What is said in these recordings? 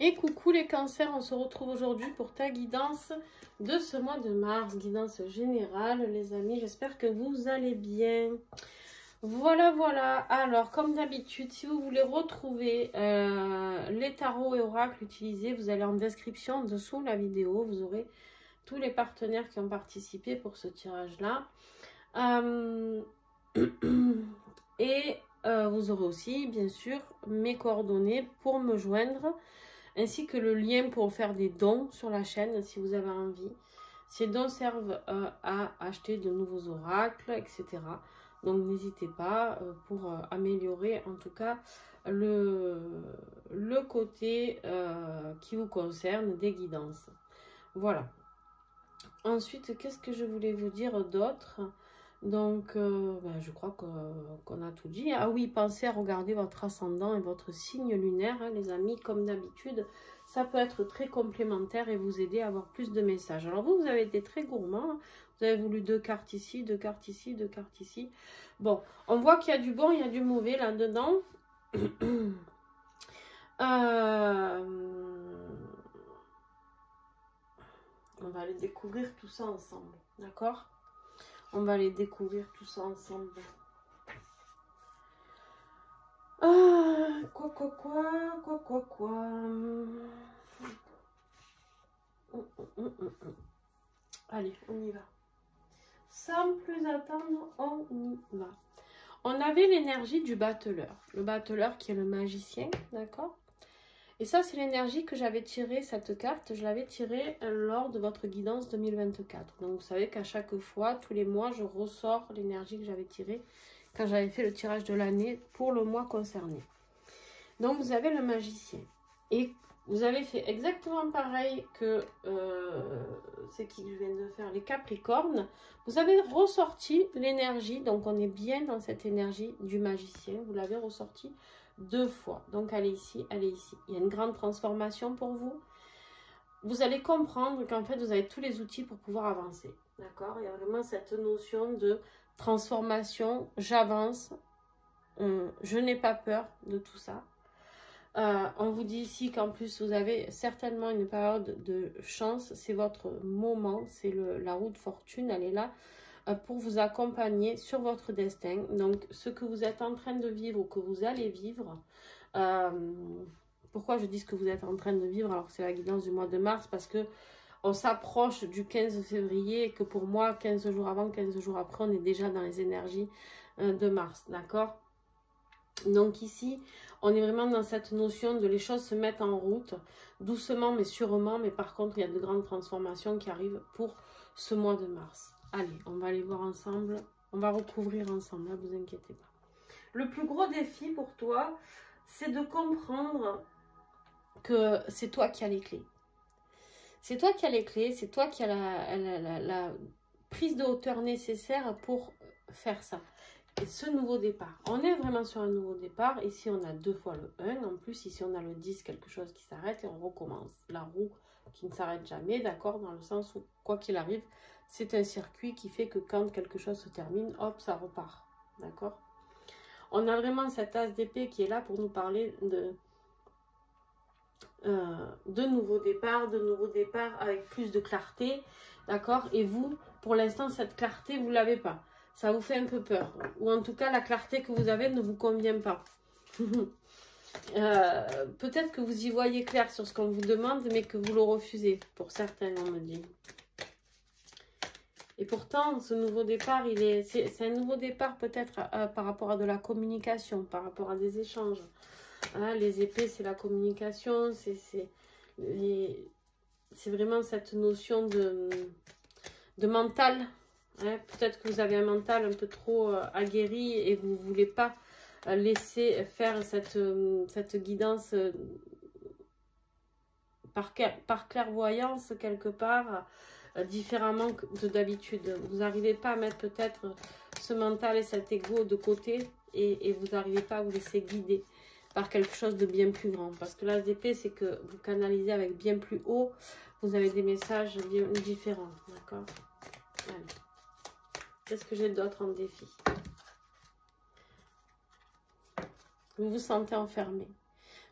Et coucou les cancers, on se retrouve aujourd'hui pour ta guidance de ce mois de mars, guidance générale les amis, j'espère que vous allez bien. Voilà, alors comme d'habitude, si vous voulez retrouver les tarots et oracles utilisés, vous allez en description dessous la vidéo, vous aurez tous les partenaires qui ont participé pour ce tirage-là. Vous aurez aussi bien sûr mes coordonnées pour me joindre, ainsi que le lien pour faire des dons sur la chaîne si vous avez envie. Ces dons servent à acheter de nouveaux oracles, etc. Donc n'hésitez pas pour améliorer en tout cas le côté qui vous concerne des guidances. Voilà. Ensuite, qu'est-ce que je voulais vous dire d'autre? Donc, je crois qu'on a tout dit. Ah oui, pensez à regarder votre ascendant et votre signe lunaire, hein, les amis, comme d'habitude. Ça peut être très complémentaire et vous aider à avoir plus de messages. Alors vous avez été très gourmand. Hein. Vous avez voulu 2 cartes ici, 2 cartes ici, 2 cartes ici. Bon, on voit qu'il y a du bon, il y a du mauvais là-dedans. On va aller découvrir tout ça ensemble, d'accord? On va aller découvrir tout ça ensemble. Quoi. Allez, on y va. Sans plus attendre, on y va. On avait l'énergie du battleur. Le battleur qui est le magicien, d'accord? Et ça, c'est l'énergie que j'avais tirée, cette carte, je l'avais tirée lors de votre guidance 2024. Donc, vous savez qu'à chaque fois, tous les mois, je ressors l'énergie que j'avais tirée quand j'avais fait le tirage de l'année pour le mois concerné. Donc, vous avez le magicien. Et vous avez fait exactement pareil que c'est qui je viens de faire, les capricornes. Vous avez ressorti l'énergie, donc on est bien dans cette énergie du magicien. Vous l'avez ressorti 2 fois. Donc, allez ici, allez ici. Il y a une grande transformation pour vous. Vous allez comprendre qu'en fait, vous avez tous les outils pour pouvoir avancer. D'accord? Il y a vraiment cette notion de transformation. J'avance. Je n'ai pas peur de tout ça. On vous dit ici qu'en plus, vous avez certainement une période de chance. C'est votre moment. C'est la roue de fortune. Elle est là pour vous accompagner sur votre destin. Donc, ce que vous êtes en train de vivre ou que vous allez vivre, pourquoi je dis ce que vous êtes en train de vivre alors que c'est la guidance du mois de mars? Parce que on s'approche du 15 février et que pour moi, 15 jours avant, 15 jours après, on est déjà dans les énergies de mars, d'accord? Donc ici, on est vraiment dans cette notion de les choses se mettent en route, doucement mais sûrement, mais par contre, il y a de grandes transformations qui arrivent pour ce mois de mars. Allez, on va aller voir ensemble. On va recouvrir ensemble, ne vous inquiétez pas. Le plus gros défi pour toi, c'est de comprendre que c'est toi qui as les clés. C'est toi qui as les clés, c'est toi qui as la prise de hauteur nécessaire pour faire ça. Et ce nouveau départ, on est vraiment sur un nouveau départ. Ici, on a 2 fois le 1. En plus, ici, on a le 10, quelque chose qui s'arrête et on recommence. La roue qui ne s'arrête jamais, d'accord? Dans le sens où, quoi qu'il arrive, c'est un circuit qui fait que quand quelque chose se termine, hop, ça repart. D'accord? On a vraiment cet as d'épée qui est là pour nous parler de nouveaux départs avec plus de clarté. D'accord? Et vous, pour l'instant, cette clarté, vous ne l'avez pas. Ça vous fait un peu peur. Ou en tout cas, la clarté que vous avez ne vous convient pas. Peut-être que vous y voyez clair sur ce qu'on vous demande, mais que vous le refusez. Pour certains, on me dit. Et pourtant, ce nouveau départ, c'est un nouveau départ peut-être par rapport à de la communication, par rapport à des échanges. Hein, les épées, c'est la communication, c'est vraiment cette notion de mental. Hein. Peut-être que vous avez un mental un peu trop aguerri et vous ne voulez pas laisser faire cette guidance par clairvoyance quelque part. Différemment de d'habitude. Vous n'arrivez pas à mettre peut-être ce mental et cet ego de côté et vous n'arrivez pas à vous laisser guider par quelque chose de bien plus grand. Parce que l'as d'épée, c'est que vous canalisez avec bien plus haut, vous avez des messages bien différents. D'accord? Qu'est-ce que j'ai d'autre en défi? Vous vous sentez enfermé.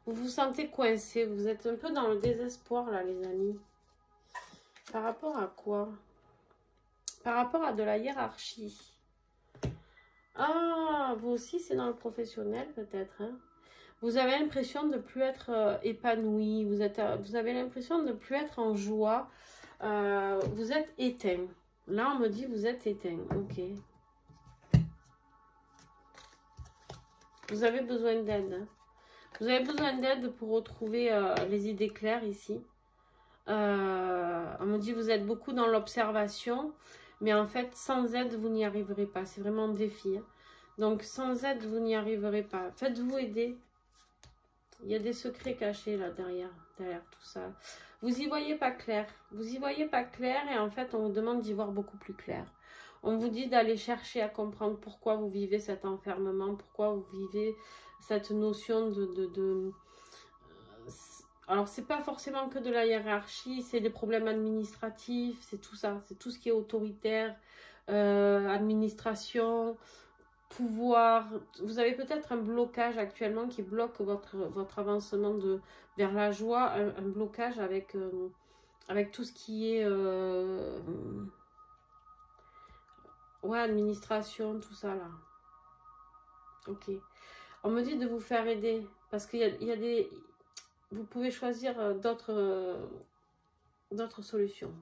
Vous vous sentez coincé. Vous êtes un peu dans le désespoir, là, les amis. Par rapport à quoi? Par rapport à de la hiérarchie. Ah, vous aussi, c'est dans le professionnel, peut-être, hein? Vous avez l'impression de ne plus être épanoui. Vous avez l'impression de ne plus être en joie. Vous êtes éteint. Là, on me dit vous êtes éteint. Ok. Vous avez besoin d'aide. Hein. Vous avez besoin d'aide pour retrouver les idées claires ici. On me dit vous êtes beaucoup dans l'observation. Mais en fait, sans aide, vous n'y arriverez pas. C'est vraiment un défi. Hein. Donc, sans aide, vous n'y arriverez pas. Faites-vous aider. Il y a des secrets cachés là derrière tout ça. Vous y voyez pas clair. Vous y voyez pas clair et en fait, on vous demande d'y voir beaucoup plus clair. On vous dit d'aller chercher à comprendre pourquoi vous vivez cet enfermement, pourquoi vous vivez cette notion de... Alors, c'est pas forcément que de la hiérarchie, c'est des problèmes administratifs, c'est tout ça. C'est tout ce qui est autoritaire, administration... pouvoir, vous avez peut-être un blocage actuellement qui bloque votre avancement vers la joie, un blocage avec tout ce qui est ouais, administration, tout ça là. Ok. On me dit de vous faire aider parce qu'il y a des... Vous pouvez choisir d'autres solutions.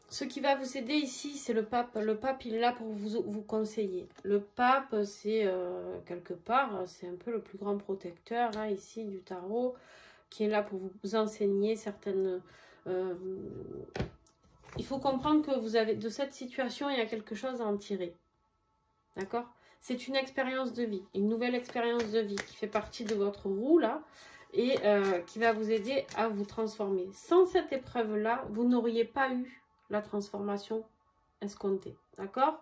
Ce qui va vous aider ici, c'est le pape. Le pape, il est là pour vous conseiller. Le pape, c'est quelque part, c'est un peu le plus grand protecteur, hein, ici, du tarot, qui est là pour vous enseigner certaines... il faut comprendre que vous avez, de cette situation, il y a quelque chose à en tirer. D'accord? C'est une expérience de vie, une nouvelle expérience de vie qui fait partie de votre roue, là, et qui va vous aider à vous transformer. Sans cette épreuve-là, vous n'auriez pas eu la transformation escomptée, d'accord?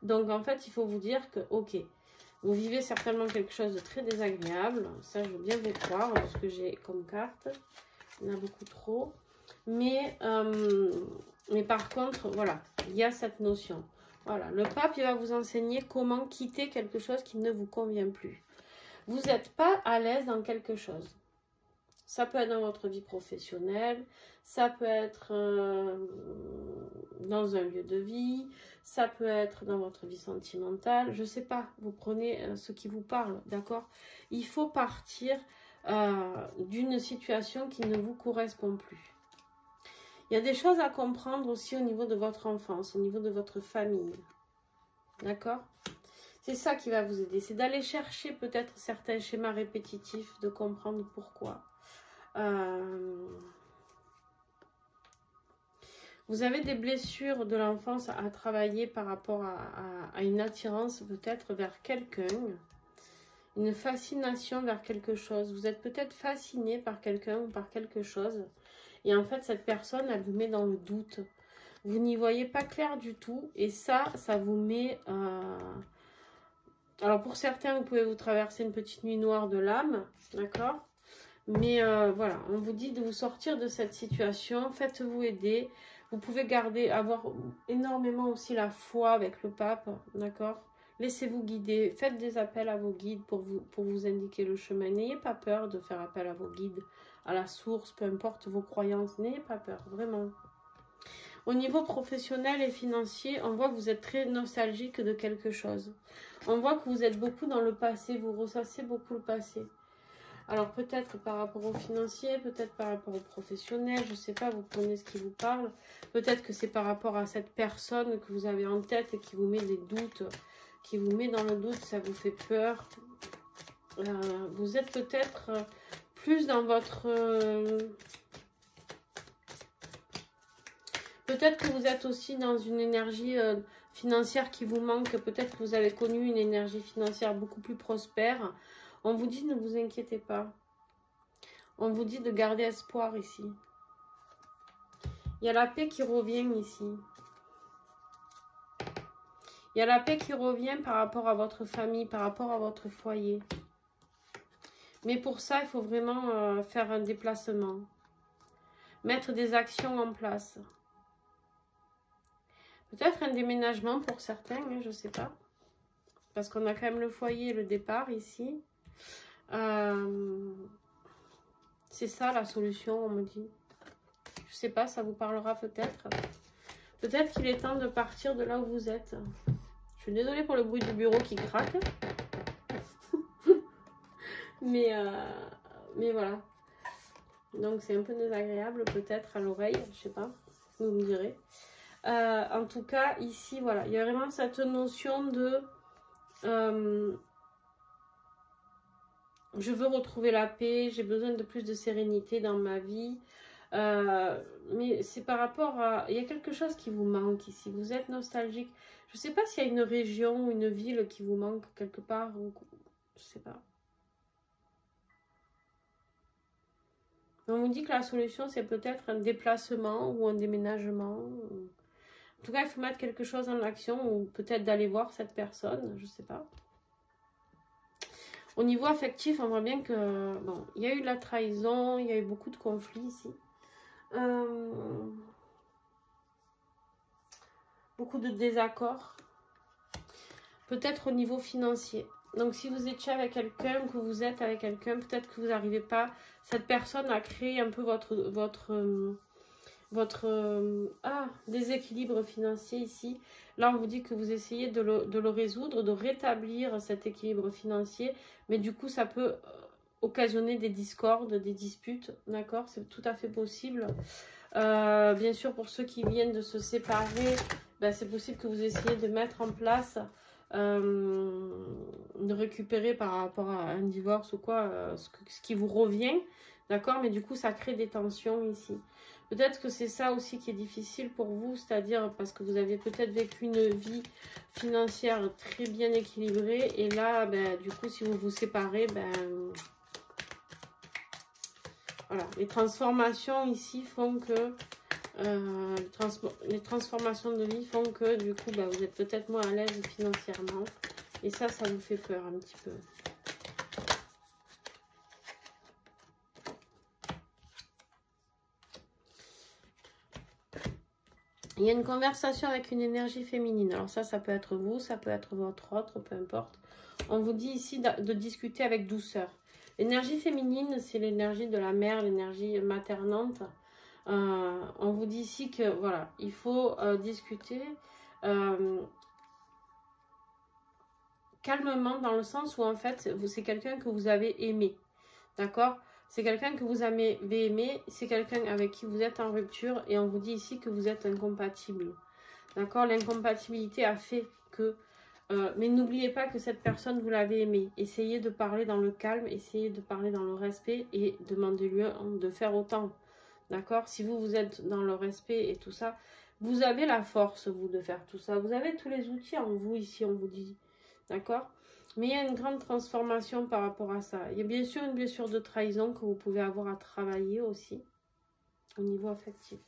Donc en fait il faut vous dire que ok, vous vivez certainement quelque chose de très désagréable, ça je veux bien vous croire de ce que j'ai comme carte, il y en a beaucoup trop, mais par contre voilà, il y a cette notion, voilà, le pape il va vous enseigner comment quitter quelque chose qui ne vous convient plus. Vous n'êtes pas à l'aise dans quelque chose. Ça peut être dans votre vie professionnelle, ça peut être dans un lieu de vie, ça peut être dans votre vie sentimentale, je ne sais pas, vous prenez ce qui vous parle, d'accord? Il faut partir d'une situation qui ne vous correspond plus. Il y a des choses à comprendre aussi au niveau de votre enfance, au niveau de votre famille, d'accord? C'est ça qui va vous aider, c'est d'aller chercher peut-être certains schémas répétitifs, de comprendre pourquoi. Vous avez des blessures de l'enfance à travailler par rapport à une attirance peut-être vers quelqu'un, une fascination vers quelque chose. Vous êtes peut-être fasciné par quelqu'un ou par quelque chose et en fait cette personne elle vous met dans le doute. Vous n'y voyez pas clair du tout et ça vous met... Alors pour certains vous pouvez vous traverser une petite nuit noire de l'âme, d'accord? Mais voilà, on vous dit de vous sortir de cette situation, faites-vous aider. Vous pouvez avoir énormément aussi la foi avec le pape, d'accord? Laissez-vous guider, faites des appels à vos guides pour vous indiquer le chemin. N'ayez pas peur de faire appel à vos guides, à la source, peu importe vos croyances, n'ayez pas peur, vraiment. Au niveau professionnel et financier, on voit que vous êtes très nostalgique de quelque chose. On voit que vous êtes beaucoup dans le passé, vous ressassez beaucoup le passé. Alors peut-être par rapport au financier, peut-être par rapport au professionnel, je ne sais pas, vous prenez ce qui vous parle. Peut-être que c'est par rapport à cette personne que vous avez en tête et qui vous met des doutes, qui vous met dans le doute, ça vous fait peur. Vous êtes peut-être plus dans votre... Peut-être que vous êtes aussi dans une énergie financière qui vous manque. Peut-être que vous avez connu une énergie financière beaucoup plus prospère. On vous dit ne vous inquiétez pas. On vous dit de garder espoir ici. Il y a la paix qui revient ici. Il y a la paix qui revient par rapport à votre famille, par rapport à votre foyer. Mais pour ça, il faut vraiment faire un déplacement. Mettre des actions en place. Peut-être un déménagement pour certains, hein, je ne sais pas. Parce qu'on a quand même le foyer et le départ ici. C'est ça la solution, on me dit. Je sais pas, ça vous parlera peut-être. Peut-être qu'il est temps de partir de là où vous êtes. Je suis désolée pour le bruit du bureau qui craque. mais voilà. Donc c'est un peu désagréable peut-être à l'oreille, je sais pas, vous me direz. En tout cas, ici, voilà, il y a vraiment cette notion de... je veux retrouver la paix, j'ai besoin de plus de sérénité dans ma vie. Mais c'est par rapport à... Il y a quelque chose qui vous manque ici, vous êtes nostalgique. Je ne sais pas s'il y a une région ou une ville qui vous manque quelque part, ou... je sais pas. On vous dit que la solution, c'est peut-être un déplacement ou un déménagement. En tout cas, il faut mettre quelque chose en action ou peut-être d'aller voir cette personne, je ne sais pas. Au niveau affectif, on voit bien que... Bon, il y a eu de la trahison, il y a eu beaucoup de conflits ici. Beaucoup de désaccords. Peut-être au niveau financier. Donc, si vous étiez avec quelqu'un, que vous êtes avec quelqu'un, peut-être que vous n'arrivez pas... Cette personne a créé un peu votre déséquilibre financier ici. Là, on vous dit que vous essayez de le résoudre, de rétablir cet équilibre financier. Mais du coup, ça peut occasionner des discordes, des disputes. D'accord? C'est tout à fait possible. Bien sûr, pour ceux qui viennent de se séparer, ben, c'est possible que vous essayiez de mettre en place... de récupérer par rapport à un divorce ou quoi, ce qui vous revient, d'accord, mais du coup ça crée des tensions ici. Peut-être que c'est ça aussi qui est difficile pour vous, c'est-à-dire parce que vous avez peut-être vécu une vie financière très bien équilibrée et là, ben, du coup, si vous vous séparez, ben, voilà, les transformations ici font que les transformations de vie font que du coup bah, vous êtes peut-être moins à l'aise financièrement et ça vous fait peur un petit peu. Il y a une conversation avec une énergie féminine. Alors ça peut être vous, ça peut être votre autre, peu importe. On vous dit ici de discuter avec douceur. L'énergie féminine, c'est l'énergie de la mère, l'énergie maternante. On vous dit ici que voilà, il faut discuter calmement dans le sens où en fait c'est quelqu'un que vous avez aimé, d'accord? C'est quelqu'un que vous avez aimé, c'est quelqu'un avec qui vous êtes en rupture et on vous dit ici que vous êtes incompatible, d'accord? L'incompatibilité a fait que mais n'oubliez pas que cette personne, vous l'avez aimée. Essayez de parler dans le calme, essayez de parler dans le respect et demandez-lui de faire autant. D'accord? Si vous êtes dans le respect et tout ça, vous avez la force, vous, de faire tout ça. Vous avez tous les outils en vous, ici, on vous dit. D'accord? Mais il y a une grande transformation par rapport à ça. Il y a bien sûr une blessure de trahison que vous pouvez avoir à travailler aussi, au niveau affectif.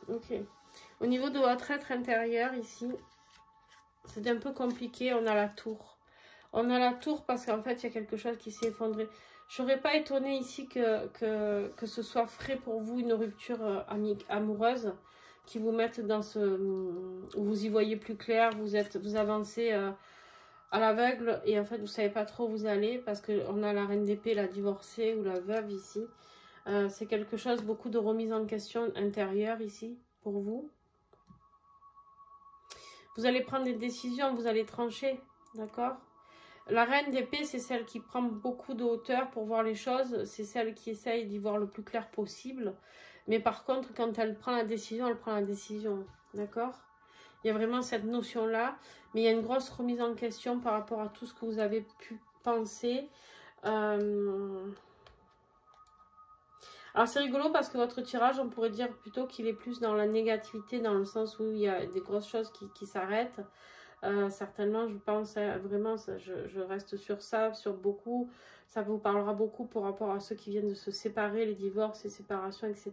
Ok. Au niveau de votre être intérieur, ici, c'est un peu compliqué. On a la tour. On a la tour parce qu'en fait, il y a quelque chose qui s'est effondré. Je ne serais pas étonnée ici que ce soit frais pour vous, une rupture amoureuse qui vous mette dans ce... où vous y voyez plus clair, vous avancez à l'aveugle et en fait, vous ne savez pas trop où vous allez parce qu'on a la reine d'épée, la divorcée ou la veuve ici. C'est quelque chose, beaucoup de remise en question intérieure ici pour vous. Vous allez prendre des décisions, vous allez trancher, d'accord? La reine d'épée, c'est celle qui prend beaucoup de hauteur pour voir les choses. C'est celle qui essaye d'y voir le plus clair possible. Mais par contre, quand elle prend la décision, elle prend la décision. D'accord? Il y a vraiment cette notion-là. Mais il y a une grosse remise en question par rapport à tout ce que vous avez pu penser. Alors, c'est rigolo parce que votre tirage, on pourrait dire plutôt qu'il est plus dans la négativité, dans le sens où il y a des grosses choses qui s'arrêtent. Certainement, je pense vraiment, je reste sur ça, sur beaucoup. Ça vous parlera beaucoup par rapport à ceux qui viennent de se séparer, les divorces, les séparations, etc.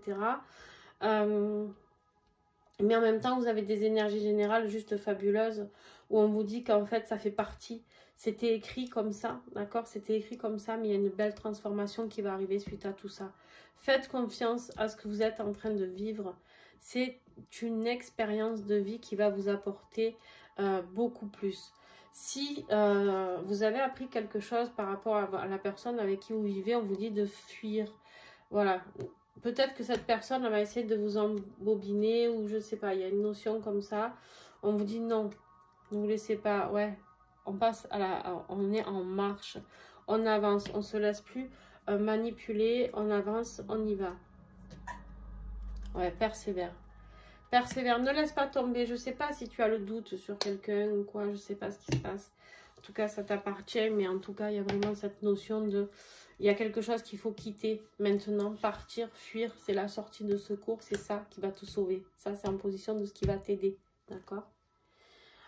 Mais en même temps, vous avez des énergies générales juste fabuleuses où on vous dit qu'en fait, ça fait partie. C'était écrit comme ça, d'accord? C'était écrit comme ça, mais il y a une belle transformation qui va arriver suite à tout ça. Faites confiance à ce que vous êtes en train de vivre. C'est une expérience de vie qui va vous apporter beaucoup plus. Si vous avez appris quelque chose par rapport à la personne avec qui vous vivez, on vous dit de fuir. Voilà. Peut-être que cette personne elle va essayer de vous embobiner ou je sais pas, il y a une notion comme ça. On vous dit non, ne vous laissez pas. Ouais, on passe on est en marche. On avance, on se laisse plus manipuler, on avance, on y va. Ouais, persévère. Persévère, ne laisse pas tomber. Je sais pas si tu as le doute sur quelqu'un ou quoi, je sais pas ce qui se passe. En tout cas, ça t'appartient, mais en tout cas, il y a vraiment cette notion de... Il y a quelque chose qu'il faut quitter maintenant, partir, fuir. C'est la sortie de secours, c'est ça qui va te sauver. Ça, c'est en position de ce qui va t'aider, d'accord?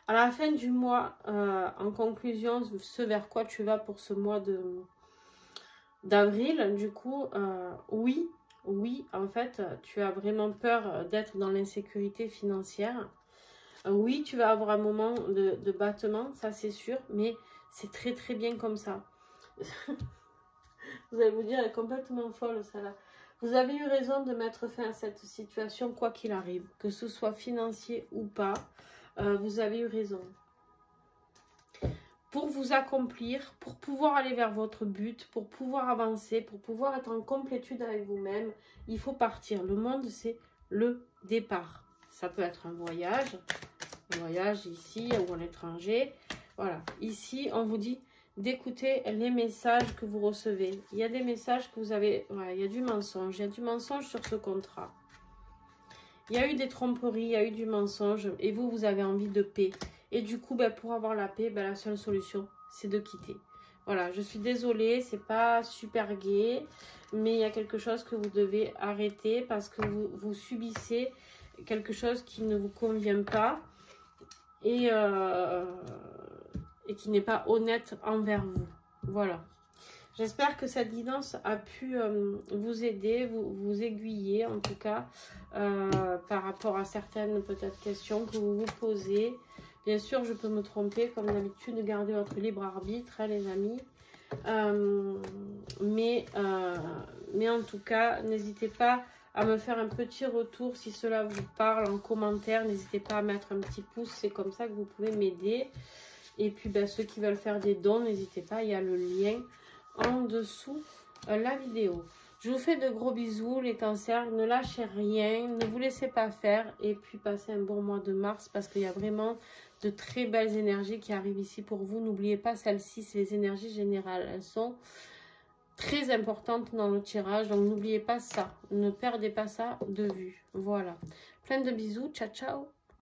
À la fin du mois, en conclusion, ce vers quoi tu vas pour ce mois d'avril, du coup, oui, en fait, tu as vraiment peur d'être dans l'insécurité financière. Oui, tu vas avoir un moment de battement, ça c'est sûr, mais c'est très très bien comme ça. Vous allez vous dire, elle est complètement folle, ça là. Vous avez eu raison de mettre fin à cette situation, quoi qu'il arrive, que ce soit financier ou pas, vous avez eu raison. Pour vous accomplir, pour pouvoir aller vers votre but, pour pouvoir avancer, pour pouvoir être en complétude avec vous-même, il faut partir. Le monde, c'est le départ. Ça peut être un voyage ici ou à l'étranger. Voilà, ici, on vous dit d'écouter les messages que vous recevez. Il y a des messages que vous avez... Voilà, il y a du mensonge. Il y a du mensonge sur ce contrat. Il y a eu des tromperies, il y a eu du mensonge. Et vous, vous avez envie de paix. Et du coup, ben, pour avoir la paix, ben, la seule solution, c'est de quitter. Voilà, je suis désolée, c'est pas super gai, mais il y a quelque chose que vous devez arrêter parce que vous subissez quelque chose qui ne vous convient pas et qui n'est pas honnête envers vous. Voilà. J'espère que cette guidance a pu vous aider, vous aiguiller en tout cas par rapport à certaines peut-être questions que vous vous posez. Bien sûr, je peux me tromper, comme d'habitude, gardez votre libre arbitre, hein, les amis. Mais en tout cas, n'hésitez pas à me faire un petit retour si cela vous parle en commentaire. N'hésitez pas à mettre un petit pouce, c'est comme ça que vous pouvez m'aider. Et puis, ben, ceux qui veulent faire des dons, n'hésitez pas, il y a le lien en dessous la vidéo. Je vous fais de gros bisous les cancers, ne lâchez rien, ne vous laissez pas faire et puis passez un bon mois de mars parce qu'il y a vraiment de très belles énergies qui arrivent ici pour vous. N'oubliez pas celles-ci, c'est les énergies générales, elles sont très importantes dans le tirage, donc n'oubliez pas ça, ne perdez pas ça de vue. Voilà, plein de bisous, ciao ciao.